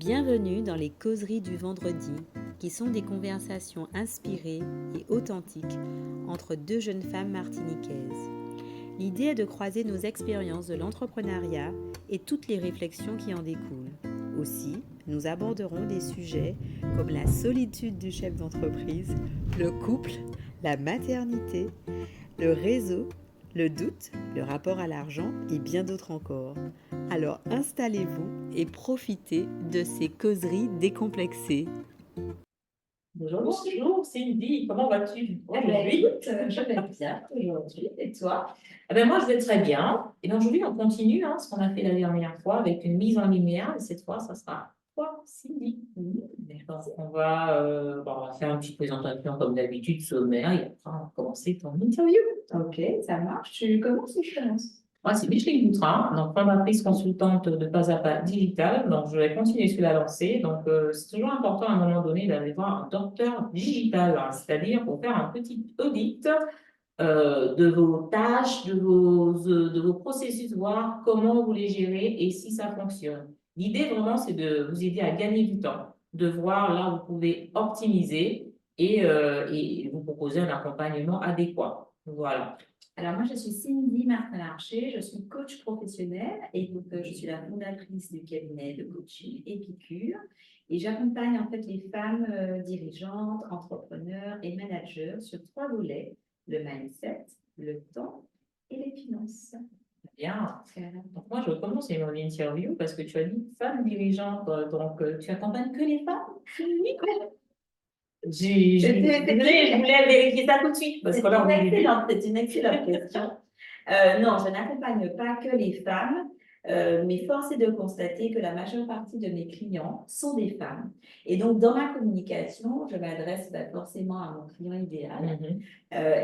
Bienvenue dans les causeries du vendredi, qui sont des conversations inspirées et authentiques entre deux jeunes femmes martiniquaises. L'idée est de croiser nos expériences de l'entrepreneuriat et toutes les réflexions qui en découlent. Aussi, nous aborderons des sujets comme la solitude du chef d'entreprise, le couple, la maternité, le réseau, le doute, le rapport à l'argent et bien d'autres encore. Alors installez-vous et profitez de ces causeries décomplexées. Bonjour Cindy, comment vas-tu aujourd'hui? Écoute, je vais bien aujourd'hui. Et toi? Moi, je vais très bien. Et bien aujourd'hui, on continue ce qu'on a fait la dernière fois avec une mise en lumière. Et cette fois, ça sera toi, Cindy. Donc, on va faire une petite présentation comme d'habitude, sommaire, et après, on va commencer ton interview. Ok, ça marche. Tu commences ou je commence? Moi, c'est Micheline Boutrin, donc fondatrice consultante de Pas à Pas Digital. Donc, je vais continuer sur la lancée. Donc, c'est toujours important à un moment donné d'aller voir un docteur digital, c'est-à-dire pour faire un petit audit de vos tâches, de vos processus, voir comment vous les gérez et si ça fonctionne. L'idée vraiment, c'est de vous aider à gagner du temps, de voir là où vous pouvez optimiser et vous proposer un accompagnement adéquat. Voilà. Alors, moi, je suis Cindy Martin-Larcher, je suis coach professionnel et donc je suis la fondatrice du cabinet de coaching Épicure et j'accompagne en fait les femmes dirigeantes, entrepreneurs et managers sur 3 volets, le mindset, le temps et les finances. Bien. Donc, moi, je commence mon interview parce que tu as dit femme dirigeante, donc tu accompagnes que les femmes? Oui. Je voulais vérifier ça tout de suite. Parce que là, C'est une excellente question. Non, je n'accompagne pas que les femmes, mais force est de constater que la majeure partie de mes clients sont des femmes. Et donc, dans ma communication, je m'adresse forcément à mon client idéal.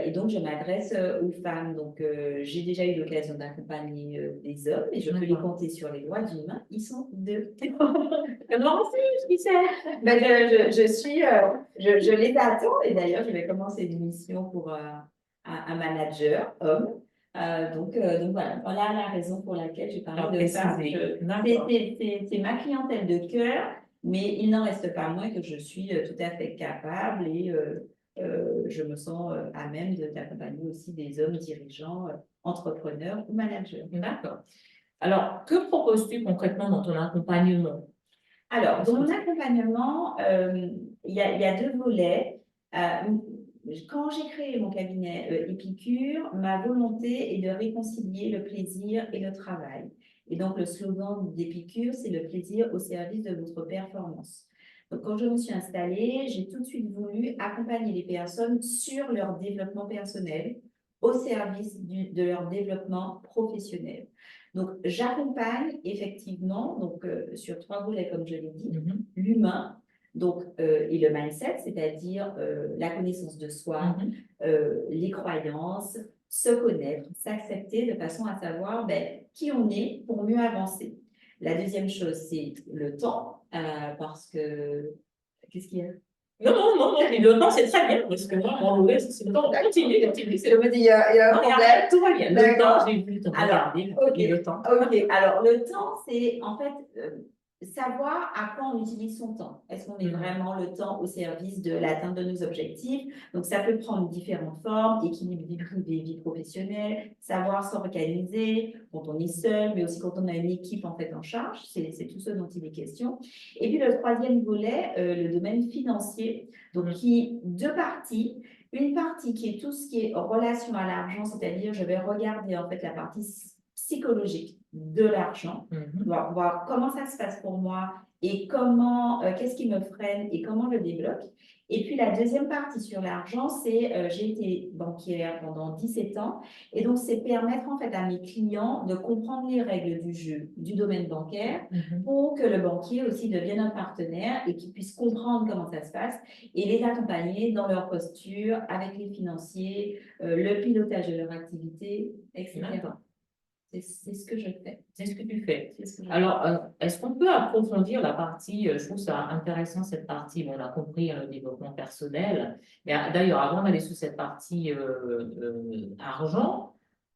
Et donc, je m'adresse aux femmes. Donc, j'ai déjà eu l'occasion d'accompagner des hommes, et je peux les compter sur les doigts d'une main. Ils sont 2. Comment c'est, qui c'est? Ben, je les attends. Et d'ailleurs, je vais commencer une mission pour un manager homme. Donc voilà la raison pour laquelle j'ai parlé de ça. C'est ma clientèle de cœur, mais il n'en reste pas moins que je suis tout à fait capable et je me sens à même d'accompagner aussi des hommes dirigeants, entrepreneurs ou managers. D'accord. Alors, que proposes-tu concrètement dans ton accompagnement? Alors, dans mon accompagnement, il y a 2 volets. Quand j'ai créé mon cabinet Épicure, ma volonté est de réconcilier le plaisir et le travail. Et donc, le slogan d'Épicure, c'est le plaisir au service de votre performance. Donc, quand je me suis installée, j'ai tout de suite voulu accompagner les personnes sur leur développement personnel, au service de leur développement professionnel. Donc, j'accompagne effectivement sur 3 volets, comme je l'ai dit, l'humain, et le mindset, c'est-à-dire la connaissance de soi, les croyances, se connaître, s'accepter de façon à savoir qui on est pour mieux avancer. La deuxième chose, c'est le temps, parce que... Qu'est-ce qu'il y a? Non, le temps, c'est très bien, parce que moi, mon mauvais, c'est le temps. Continue. Je me dis, il y a un problème. Tout va bien. Le temps, j'ai vu le temps. Ok, alors le temps, c'est en fait savoir à quoi on utilise son temps. Est-ce qu'on met vraiment le temps au service de l'atteinte de nos objectifs? Donc, ça peut prendre différentes formes, équilibre vie privée, vie professionnelle, savoir s'organiser quand on est seul, mais aussi quand on a une équipe en fait en charge. C'est tout ce dont il est question. Et puis, le troisième volet, le domaine financier, donc qui 2 parties. Une partie qui est tout ce qui est relation à l'argent, c'est-à-dire je vais regarder en fait la partie psychologique de l'argent, voir comment ça se passe pour moi et qu'est-ce qui me freine et comment je le débloque. Et puis la deuxième partie sur l'argent, c'est j'ai été banquière pendant 17 ans et donc c'est permettre en fait à mes clients de comprendre les règles du jeu du domaine bancaire pour que le banquier aussi devienne un partenaire et qu'il puisse comprendre comment ça se passe et les accompagner dans leur posture avec les financiers, le pilotage de leur activité, etc. C'est ce que je fais. C'est ce que tu fais. Alors, est-ce qu'on peut approfondir la partie, je trouve ça intéressant cette partie, on a compris le développement personnel, mais d'ailleurs, avant d'aller sur cette partie argent,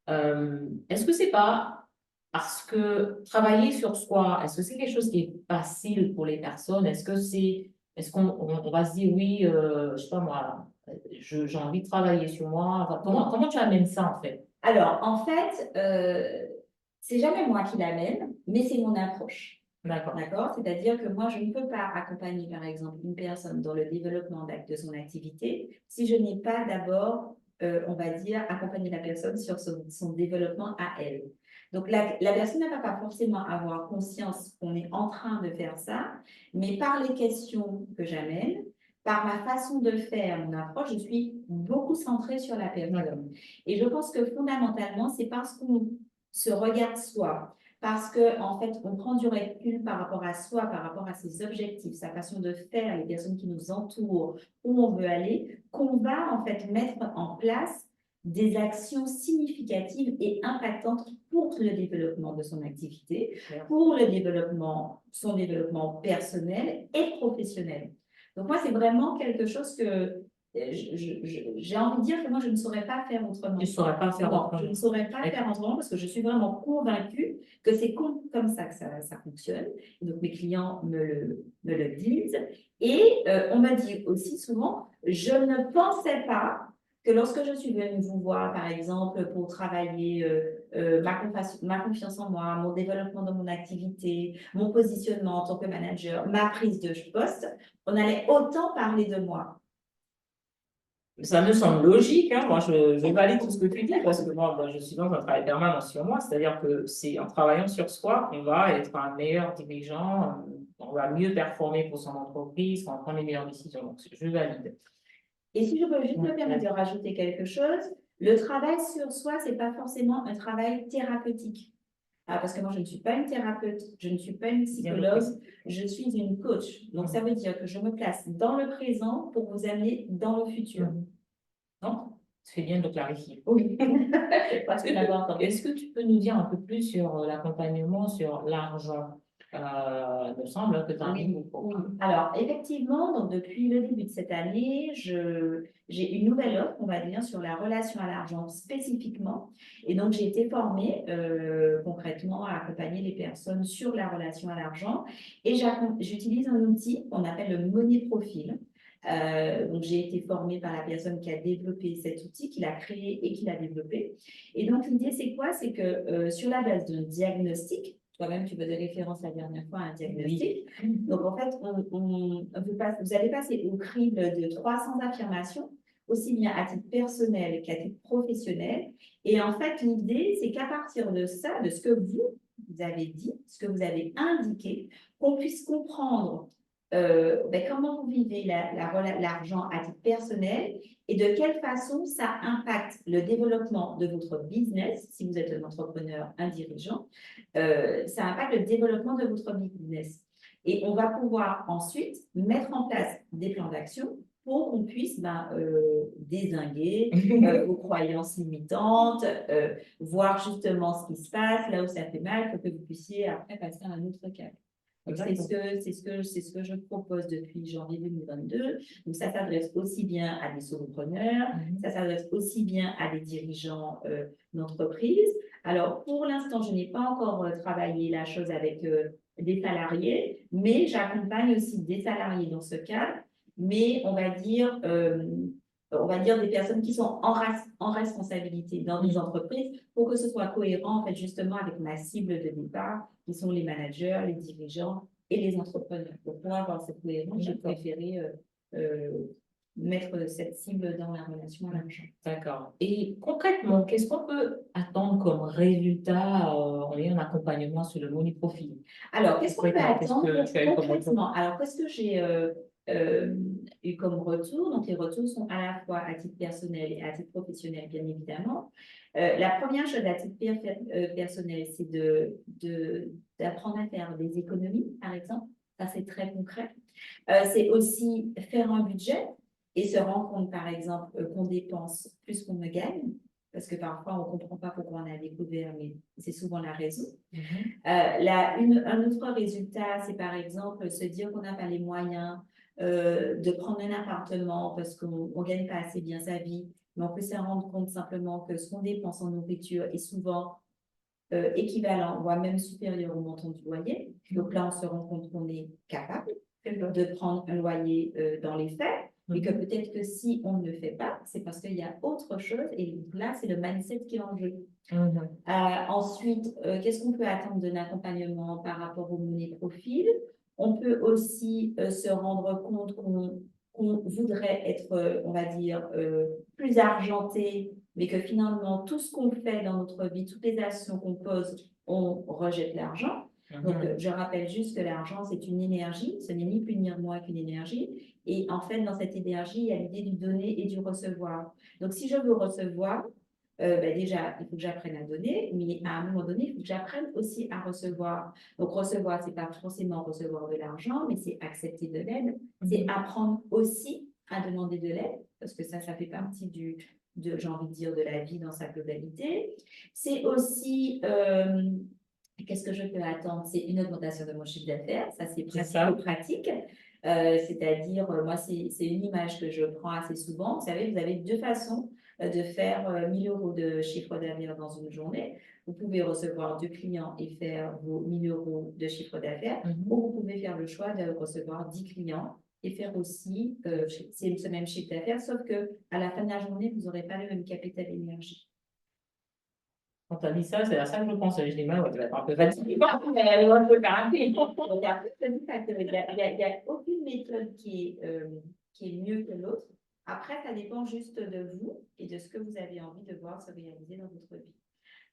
est-ce que c'est pas Parce que travailler sur soi, est-ce que c'est quelque chose qui est facile pour les personnes? Est-ce qu'on va se dire, oui, je sais pas moi, j'ai envie de travailler sur moi. Enfin, comment tu amènes ça en fait? Alors, en fait, c'est jamais moi qui l'amène, mais c'est mon approche. D'accord. D'accord? C'est-à-dire que moi, je ne peux pas accompagner, par exemple, une personne dans le développement de son activité si je n'ai pas d'abord, on va dire, accompagné la personne sur son développement à elle. Donc, la personne ne va pas forcément avoir conscience qu'on est en train de faire ça, mais par les questions que j'amène, par ma façon de faire, mon approche, je suis beaucoup centrée sur la personne. Et je pense que fondamentalement, c'est parce qu'on se regarde soi, parce qu'en fait, on prend du recul par rapport à soi, par rapport à ses objectifs, sa façon de faire, les personnes qui nous entourent, où on veut aller, qu'on va en fait mettre en place des actions significatives et impactantes pour le développement de son activité, pour le développement, son développement personnel et professionnel. Donc moi, c'est vraiment quelque chose que j'ai envie de dire que moi, je ne saurais pas faire autrement. Tu ne saurais pas faire Non, autrement. je ne saurais pas faire autrement parce que je suis vraiment convaincue que c'est comme ça que ça fonctionne. Et donc, mes clients me le disent. Et on me dit aussi souvent, je ne pensais pas que lorsque je suis venue vous voir, par exemple, pour travailler ma confiance en moi, mon développement dans mon activité, mon positionnement en tant que manager, ma prise de poste, on allait autant parler de moi. Ça me semble logique, hein. Moi, je valide tout ce que tu dis parce que moi, je suis dans un travail permanent sur moi, c'est-à-dire que c'est en travaillant sur soi qu'on va être un meilleur dirigeant, on va mieux performer pour son entreprise, on va prendre les meilleures décisions. Donc, je valide. Et si je peux juste me permettre de rajouter quelque chose, le travail sur soi, ce n'est pas forcément un travail thérapeutique. Parce que moi, je ne suis pas une thérapeute, je ne suis pas une psychologue, je suis une coach. Donc, ça veut dire que je me place dans le présent pour vous amener dans le futur. Non? C'est bien de clarifier. Oui. Est-ce que tu peux nous dire un peu plus sur l'accompagnement, sur l'argent? Il me semble que tu as Oui. Alors, effectivement, donc depuis le début de cette année, j'ai une nouvelle offre, on va dire, sur la relation à l'argent spécifiquement. Et donc, j'ai été formée concrètement à accompagner les personnes sur la relation à l'argent. Et j'utilise un outil qu'on appelle le Money Profile. Donc, j'ai été formée par la personne qui a développé cet outil, qui l'a créé et qui l'a développé. Et donc, l'idée, c'est quoi? C'est que sur la base d'un diagnostic, toi-même, tu faisais référence la dernière fois à un diagnostic. Oui. Donc, en fait, vous allez passer au crible de 300 affirmations, aussi bien à titre personnel qu'à titre professionnel. Et en fait, l'idée, c'est qu'à partir de ça, de ce que vous avez dit, ce que vous avez indiqué, qu'on puisse comprendre comment vous vivez l'argent à titre personnel et de quelle façon ça impacte le développement de votre business, si vous êtes un entrepreneur, un dirigeant, ça impacte le développement de votre business. Et on va pouvoir ensuite mettre en place des plans d'action pour qu'on puisse dézinguer vos croyances limitantes, voir justement ce qui se passe, là où ça fait mal, pour que vous puissiez après passer à un autre cap. C'est ce que je propose depuis janvier 2022. Donc, ça s'adresse aussi bien à des solopreneurs, ça s'adresse aussi bien à des dirigeants d'entreprise. Alors, pour l'instant, je n'ai pas encore travaillé la chose avec des salariés, mais j'accompagne aussi des salariés dans ce cadre, mais on va dire des personnes qui sont en responsabilité dans des entreprises pour que ce soit cohérent, en fait, justement, avec ma cible de départ, qui sont les managers, les dirigeants et les entrepreneurs. Donc, pour avoir cette cohérence, j'ai préféré mettre cette cible dans la relation à l'argent. D'accord. Et concrètement, qu'est-ce qu'on peut attendre comme résultat en ayant un accompagnement sur le Money Profile? Alors, qu'est-ce qu'on peut attendre concrètement? Alors, qu'est-ce que j'ai eu comme retour? Donc, les retours sont à la fois à titre personnel et à titre professionnel, bien évidemment. La première chose à titre personnel, c'est d'apprendre à faire des économies, par exemple. Ça, c'est très concret. C'est aussi faire un budget et se rendre compte, par exemple, qu'on dépense plus qu'on ne gagne. Parce que parfois, on ne comprend pas pourquoi on a découvert, mais c'est souvent la raison. Un autre résultat, c'est par exemple se dire qu'on n'a pas les moyens de prendre un appartement parce qu'on ne gagne pas assez bien sa vie, mais on peut se rendre compte simplement que ce qu'on dépense en nourriture est souvent équivalent, voire même supérieur au montant du loyer. Donc là, on se rend compte qu'on est capable de prendre un loyer dans les faits, mais que peut-être que si on ne le fait pas, c'est parce qu'il y a autre chose, et là, c'est le mindset qui est en jeu. Ensuite, qu'est-ce qu'on peut attendre d'un accompagnement par rapport au money profil? On peut aussi se rendre compte qu'on voudrait être, on va dire, plus argenté, mais que finalement, tout ce qu'on fait dans notre vie, toutes les actions qu'on pose, on rejette l'argent. Donc, je rappelle juste que l'argent, c'est une énergie, ce n'est ni plus ni moins qu'une énergie. Et en fait, dans cette énergie, il y a l'idée du donner et du recevoir. Donc, si je veux recevoir, déjà, il faut que j'apprenne à donner, mais à un moment donné, il faut que j'apprenne aussi à recevoir. Donc, recevoir, ce n'est pas forcément recevoir de l'argent, mais c'est accepter de l'aide. C'est apprendre aussi à demander de l'aide, parce que ça fait partie j'ai envie de dire, de la vie dans sa globalité. C'est aussi... qu'est-ce que je peux attendre? C'est une augmentation de mon chiffre d'affaires, ça c'est pratique. C'est-à-dire, moi, c'est une image que je prends assez souvent. Vous savez, vous avez deux façons de faire 1 000 € de chiffre d'affaires dans une journée. Vous pouvez recevoir 2 clients et faire vos 1 000 € de chiffre d'affaires, ou vous pouvez faire le choix de recevoir 10 clients et faire aussi ce même chiffre d'affaires, sauf qu'à la fin de la journée, vous n'aurez pas le même capital énergie. Quand tu as dit ça, c'est à ça que je pense. Je dis, ouais, tu vas être un peu fatiguée, mais elle va te faire un peu. Donc, après, il n'y a aucune méthode qui est mieux que l'autre. Après, ça dépend juste de vous et de ce que vous avez envie de voir se réaliser dans votre vie.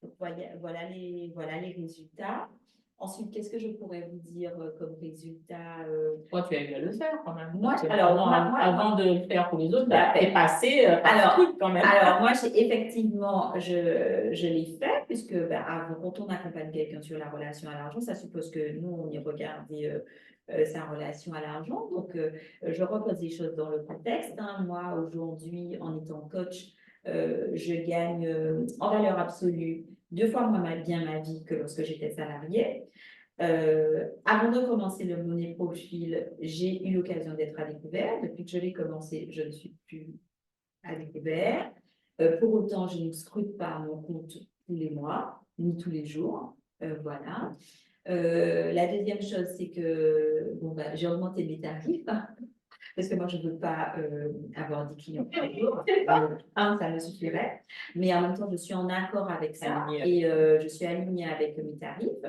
Donc, voilà les résultats. Ensuite, qu'est-ce que je pourrais vous dire comme résultat Toi, tu as eu à le faire quand même. Moi, avant de le faire pour les autres, tu es passé par ce truc quand même. Alors, moi, effectivement, je l'ai fait, puisque quand on accompagne quelqu'un sur la relation à l'argent, ça suppose que nous, on y regardait sa relation à l'argent. Donc, je repose les choses dans le contexte. Moi, aujourd'hui, en étant coach, je gagne en valeur absolue 2 fois moins bien ma vie que lorsque j'étais salariée. Avant de commencer le money profil, j'ai eu l'occasion d'être à découvert. Depuis que je l'ai commencé, je ne suis plus à découvert. Pour autant, je ne scrute pas mon compte tous les mois, ni tous les jours. Voilà. La deuxième chose, c'est que j'ai augmenté mes tarifs. Parce que moi, je ne veux pas avoir 10 clients par jour. Ça me suffirait. Mais en même temps, je suis en accord avec ça et je suis alignée avec mes tarifs.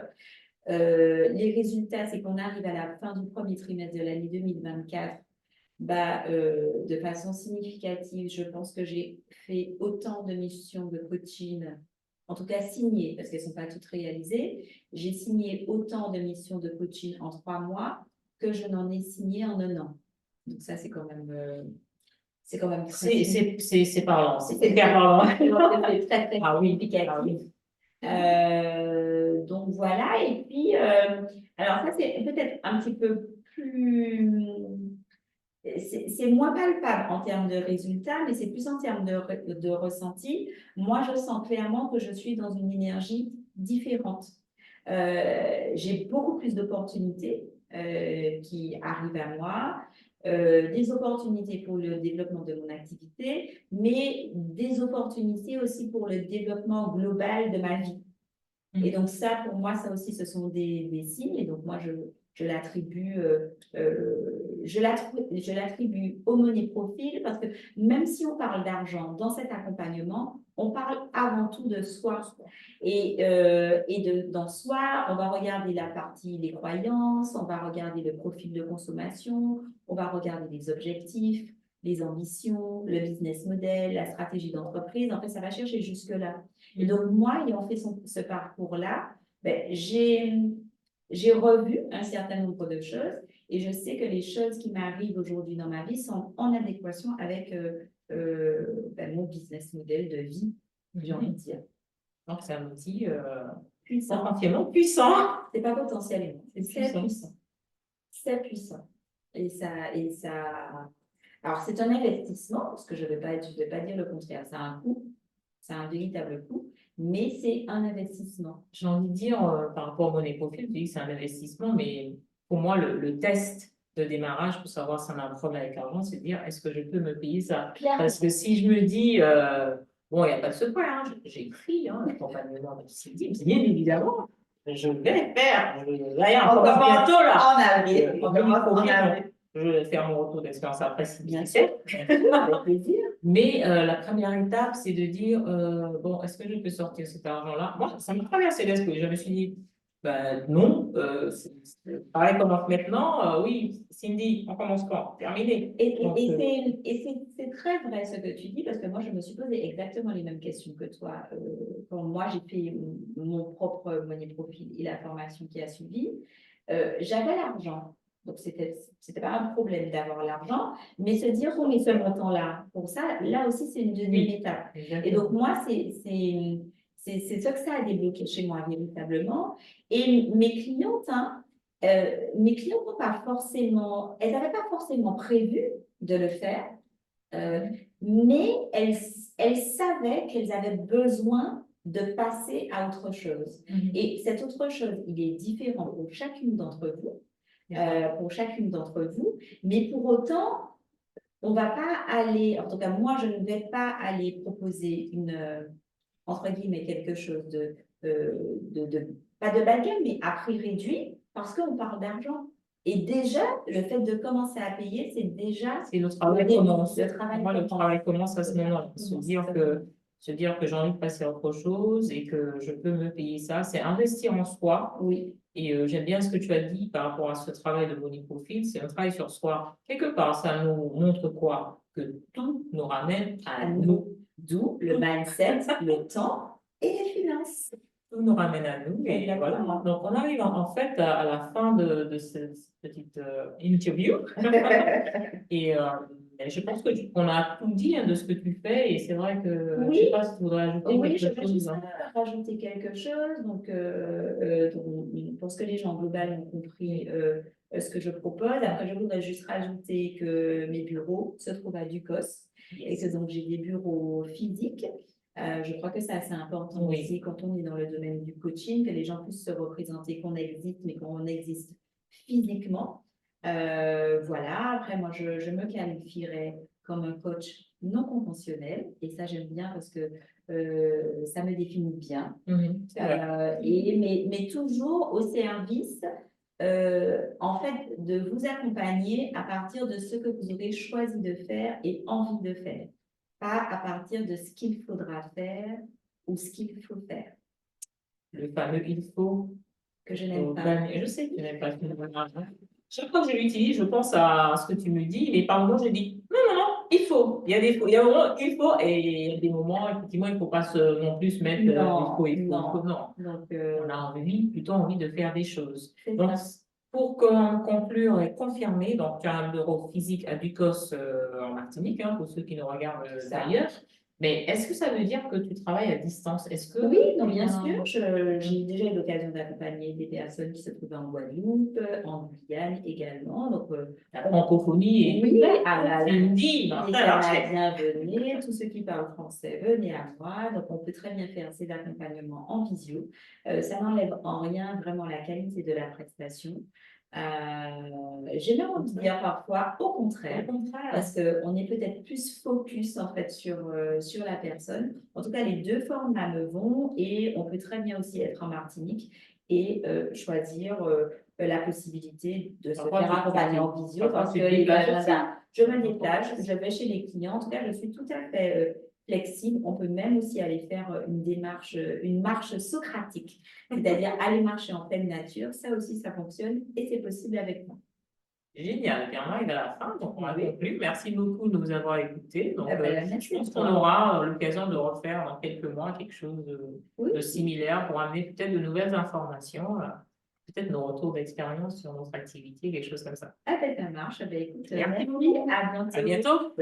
Les résultats, c'est qu'on arrive à la fin du premier trimestre de l'année 2024. De façon significative, je pense que j'ai fait autant de missions de coaching, en tout cas signées, parce qu'elles ne sont pas toutes réalisées. J'ai signé autant de missions de coaching en 3 mois que je n'en ai signé en 1 an. Donc ça, c'est quand même très... C'est parlant. C'est hyper parlant. C'est très, très significatif. Donc voilà, et puis, alors ça, c'est peut-être un petit peu plus... C'est moins palpable en termes de résultats, mais c'est plus en termes de ressenti. Moi, je sens clairement que je suis dans une énergie différente. J'ai beaucoup plus d'opportunités qui arrivent à moi, des opportunités pour le développement de mon activité, mais des opportunités aussi pour le développement global de ma vie. Et donc ça, pour moi, ça aussi, ce sont des signes. Et donc moi, je l'attribue au money profil, parce que même si on parle d'argent dans cet accompagnement, on parle avant tout de soi. Et dans soi, on va regarder la partie les croyances, on va regarder le profil de consommation, on va regarder les objectifs, les ambitions, le business model, la stratégie d'entreprise. En fait, ça va chercher jusque-là. Et donc, moi, ayant fait ce parcours-là, j'ai revu un certain nombre de choses et je sais que les choses qui m'arrivent aujourd'hui dans ma vie sont en adéquation avec mon business model de vie, j'ai envie de dire. Donc, c'est un outil puissant. Potentiellement puissant. C'est pas potentiellement, c'est puissant. C'est puissant. Et ça... Alors, c'est un investissement, parce que je ne vais pas dire le contraire. Ça a un coût, ça a un véritable coût, mais c'est un investissement. J'ai envie de dire, par rapport au money profil, tu dis que c'est un investissement, mais pour moi, le test de démarrage pour savoir si on a un problème avec l'argent, c'est de dire, est-ce que je peux me payer ça? Parce que si je me dis, Bon, il n'y a pas de secret, hein. J'ai écrit l'accompagnement de Cindy, bien évidemment. Je vais faire, d'ailleurs, On on commence commence bientôt là. en avril. Je On vais commence en confirmer. avril. Je vais faire mon retour d'expérience après si Bien c'est sûr. Avec plaisir. Mais la première étape, c'est de dire, bon, est-ce que je peux sortir cet argent-là? Moi, ça m'a traversé l'esprit. Je me suis dit, ben non, pareil, commence maintenant. Oui, Cindy, on commence quand? Terminé. Donc, C'est très vrai ce que tu dis, parce que moi, je me suis posé exactement les mêmes questions que toi. Quand moi, j'ai fait mon propre money profil et la formation qui a suivi, j'avais l'argent. Donc, c'était pas un problème d'avoir l'argent, mais se dire qu'on met ce montant-là, pour ça, là aussi, c'est une deuxième étape. Et donc, moi, c'est ça que ça a débloqué chez moi, véritablement. Et mes clients n'ont pas forcément, elles n'avaient pas forcément prévu de le faire, mais elles savaient qu'elles avaient besoin de passer à autre chose. Et cette autre chose, il est différent pour chacune d'entre vous. Mais pour autant, on ne va pas aller, en tout cas moi, je ne vais pas aller proposer entre guillemets, quelque chose pas de bas de gamme, mais à prix réduit, parce qu'on parle d'argent. Et déjà, le fait de commencer à payer, c'est déjà… C'est le travail commence. Le travail commence à ce moment-là. Se dire que j'ai envie de passer à autre chose et que je peux me payer ça, c'est investir en soi. Oui. Et j'aime bien ce que tu as dit par rapport à ce travail de money profil, c'est un travail sur soi. Quelque part, ça nous montre quoi? Que tout nous ramène à nous. D'où le mindset, le temps et les finances. Tout nous ramène à nous. Et voilà. Donc, on arrive en fait à la fin de cette petite interview. Et je pense qu'on a tout dit de ce que tu fais. Et c'est vrai que oui. Je ne sais pas si tu voudrais ajouter quelque chose. Je vais rajouter quelque chose. Donc, pour ce que les gens global ont compris ce que je propose. Après, je voudrais juste rajouter que mes bureaux se trouvent à Ducos. Et que donc j'ai des bureaux physiques. Je crois que c'est assez important aussi quand on est dans le domaine du coaching, que les gens puissent se représenter qu'on existe, mais qu'on existe physiquement. Voilà, après moi je me qualifierais comme un coach non conventionnel, et ça j'aime bien parce que ça me définit bien. Mais toujours au service en fait, de vous accompagner à partir de ce que vous aurez choisi de faire et envie de faire, pas à partir de ce qu'il faudra faire ou ce qu'il faut faire. Le fameux il faut que je n'aime pas. Je sais que tu n'aimes pas. Chaque fois que je l'utilise, je pense à ce que tu me dis, mais par moments, je dis non, il faut. Il y a des moments il faut, et il y a des moments, effectivement, il ne faut pas non plus se mettre il faut. Non. Donc, on a plutôt envie de faire des choses. Donc, pour conclure et confirmer, donc tu as un bureau physique à Ducos en Martinique, pour ceux qui nous regardent d'ailleurs. Mais est-ce que ça veut dire que tu travailles à distance? Oui, non, bien sûr. J'ai déjà eu l'occasion d'accompagner des personnes qui se trouvaient en Guadeloupe, en Guyane également. Donc, la francophonie oui, les Canadiens venaient, tous ceux qui parlent français venaient à moi. Donc, on peut très bien faire ces accompagnements en visio. Ça n'enlève en rien vraiment la qualité de la prestation. J'ai même envie de dire parfois au contraire, parce qu'on est peut-être plus focus en fait sur la personne. En tout cas, les deux formats me vont, et on peut très bien aussi être en Martinique et choisir la possibilité de se faire accompagner en visio, parce que je me déplace, je vais chez les clients. En tout cas, je suis tout à fait flexible. On peut même aussi aller faire une marche socratique, c'est-à-dire aller marcher en pleine nature. Ça aussi, ça fonctionne et c'est possible avec moi. Génial. Bien, on arrive à la fin, donc on va conclure. Merci beaucoup de nous avoir écoutés. Donc, je pense qu'on aura l'occasion de refaire dans quelques mois quelque chose de similaire pour amener peut-être de nouvelles informations, peut-être nos retours d'expérience sur notre activité, quelque chose comme ça. Ça marche. Écoute, merci beaucoup. À bientôt. À bientôt.